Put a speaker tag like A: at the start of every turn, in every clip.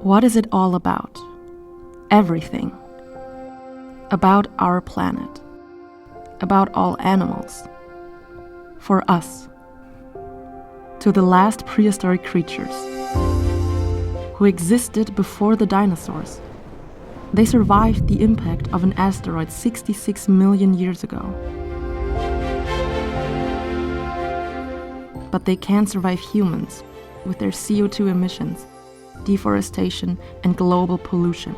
A: What is it all about? Everything. About our planet. About all animals. For us. To the last prehistoric creatures who existed before the dinosaurs. They survived the impact of an asteroid 66 million years ago. But they can't survive humans with their CO2 emissions, deforestation, and global pollution.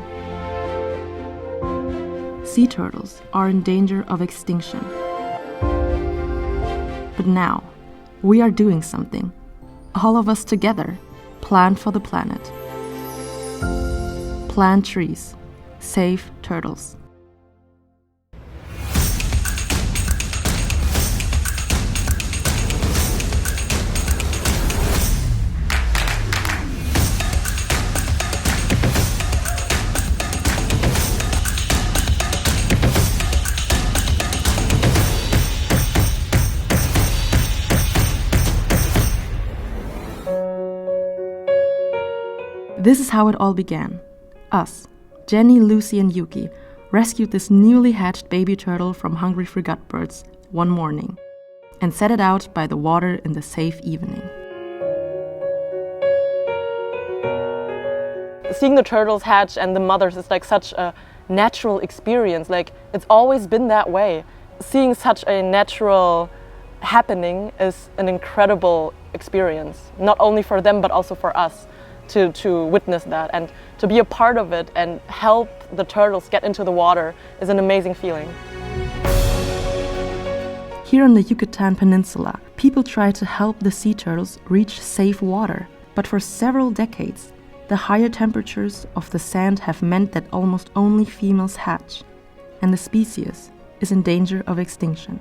A: Sea turtles are in danger of extinction. But now, we are doing something. All of us together, plant for the planet. Plant trees, save turtles. This is how it all began. Us, Jenny, Lucy, and Yuki, rescued this newly hatched baby turtle from hungry frigate birds one morning and set it out by the water in the safe evening.
B: Seeing the turtles hatch and the mothers is like such a natural experience. Like, it's always been that way. Seeing such a natural happening is an incredible experience, not only for them but also for us. To witness that and to be a part of it and help the turtles get into the water is an amazing feeling.
A: Here on the Yucatan Peninsula, people try to help the sea turtles reach safe water. But for several decades, the higher temperatures of the sand have meant that almost only females hatch, and the species is in danger of extinction.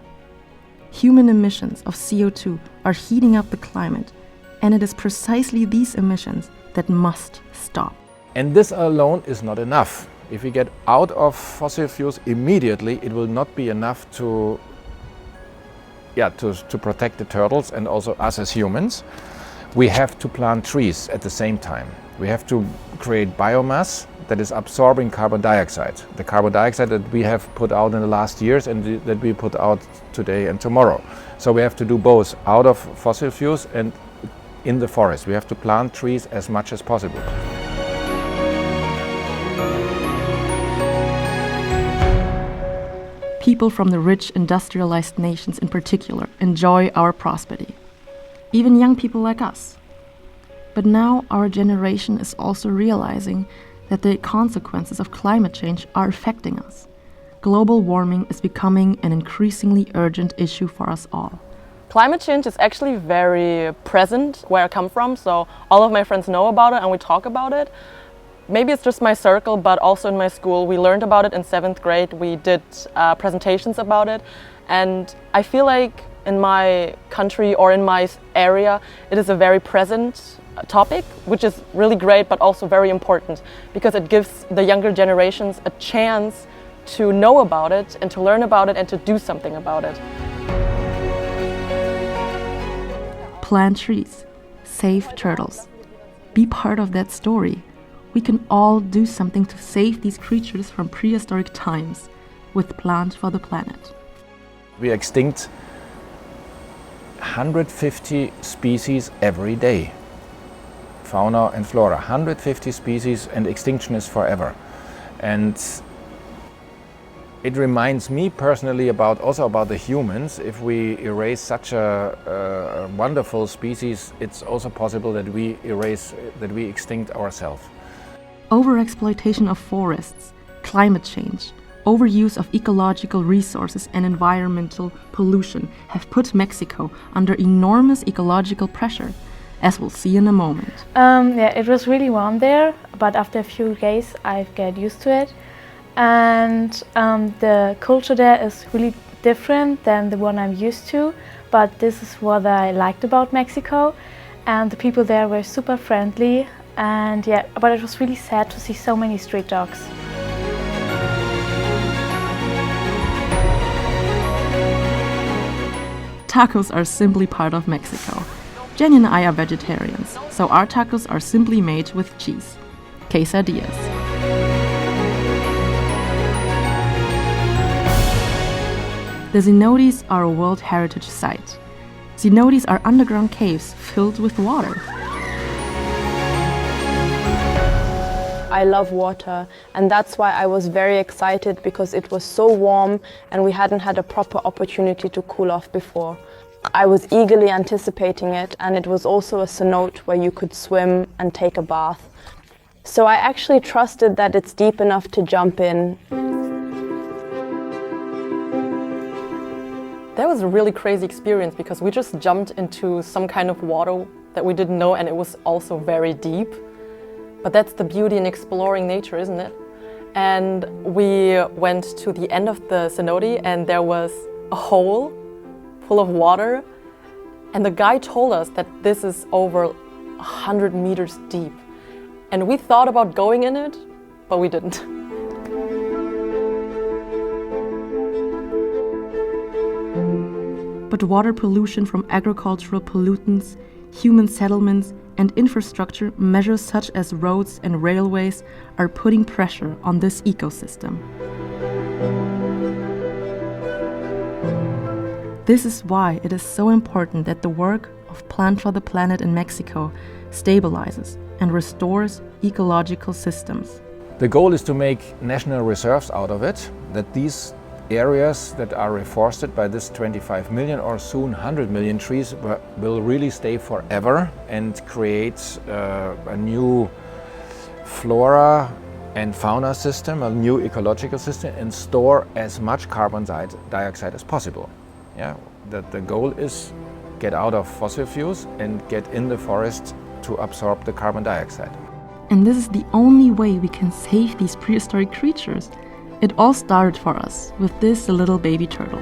A: Human emissions of CO2 are heating up the climate, and it is precisely these emissions that must stop.
C: And this alone is not enough. If we get out of fossil fuels immediately, it will not be enough to protect the turtles and also us as humans. We have to plant trees at the same time. We have to create biomass that is absorbing carbon dioxide. The carbon dioxide that we have put out in the last years and that we put out today and tomorrow. So we have to do both out of fossil fuels and in the forest. We have to plant trees as much as possible.
A: People from the rich industrialized nations in particular enjoy our prosperity. Even young people like us. But now our generation is also realizing that the consequences of climate change are affecting us. Global warming is becoming an increasingly urgent issue for us all.
B: Climate change is actually very present where I come from, so all of my friends know about it and we talk about it. Maybe it's just my circle, but also in my school we learned about it in 7th grade. We did presentations about it, and I feel like in my country or in my area it is a very present topic, which is really great but also very important because it gives the younger generations a chance to know about it and to learn about it and to do something about it.
A: Plant trees, save turtles. Be part of that story. We can all do something to save these creatures from prehistoric times with Plant for the Planet.
C: We extinct 150 species every day. Fauna and flora, 150 species, and extinction is forever. And it reminds me personally also about the humans. If we erase such a wonderful species, it's also possible that we extinct ourselves.
A: Overexploitation of forests, climate change, overuse of ecological resources and environmental pollution have put Mexico under enormous ecological pressure, as we'll see in a moment.
D: It was really warm there, but after a few days I get used to it. And the culture there is really different than the one I'm used to, but this is what I liked about Mexico. And the people there were super friendly, and but it was really sad to see so many street dogs.
A: Tacos are simply part of Mexico. Jenny and I are vegetarians, so our tacos are simply made with cheese. quesadillas. The cenotes are a World Heritage Site. Cenotes are underground caves filled with water.
E: I love water, and that's why I was very excited, because it was so warm and we hadn't had a proper opportunity to cool off before. I was eagerly anticipating it, and it was also a cenote where you could swim and take a bath. So I actually trusted that it's deep enough to jump in.
B: That was a really crazy experience because we just jumped into some kind of water that we didn't know, and it was also very deep. But that's the beauty in exploring nature, isn't it? And we went to the end of the cenote and there was a hole full of water, and the guy told us that this is over 100 meters deep. And we thought about going in it, but we didn't.
A: But water pollution from agricultural pollutants, human settlements, and infrastructure measures such as roads and railways are putting pressure on this ecosystem. This is why it is so important that the work of Plant for the Planet in Mexico stabilizes and restores ecological systems.
C: The goal is to make national reserves out of it, that these areas that are reforested by this 25 million or soon 100 million trees will really stay forever and create a new flora and fauna system, a new ecological system, and store as much carbon dioxide as possible. Yeah, that the goal is get out of fossil fuels and get in the forest to absorb the carbon dioxide.
A: And this is the only way we can save these prehistoric creatures. It all started for us with this little baby turtle.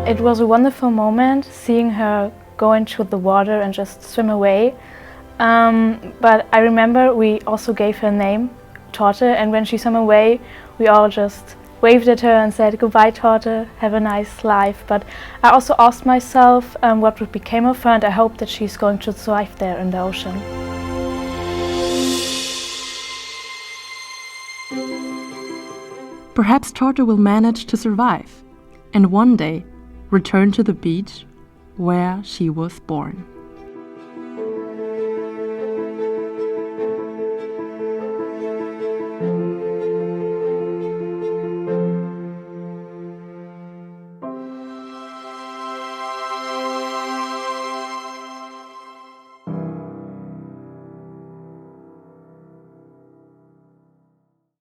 D: It was a wonderful moment seeing her go into the water and just swim away. But I remember we also gave her a name, Torte, and when she swam away, we all just waved at her and said, "Goodbye, Torte, have a nice life." But I also asked myself what would become of her, and I hope that she's going to thrive there in the ocean.
A: Perhaps Torte will manage to survive and one day return to the beach where she was born.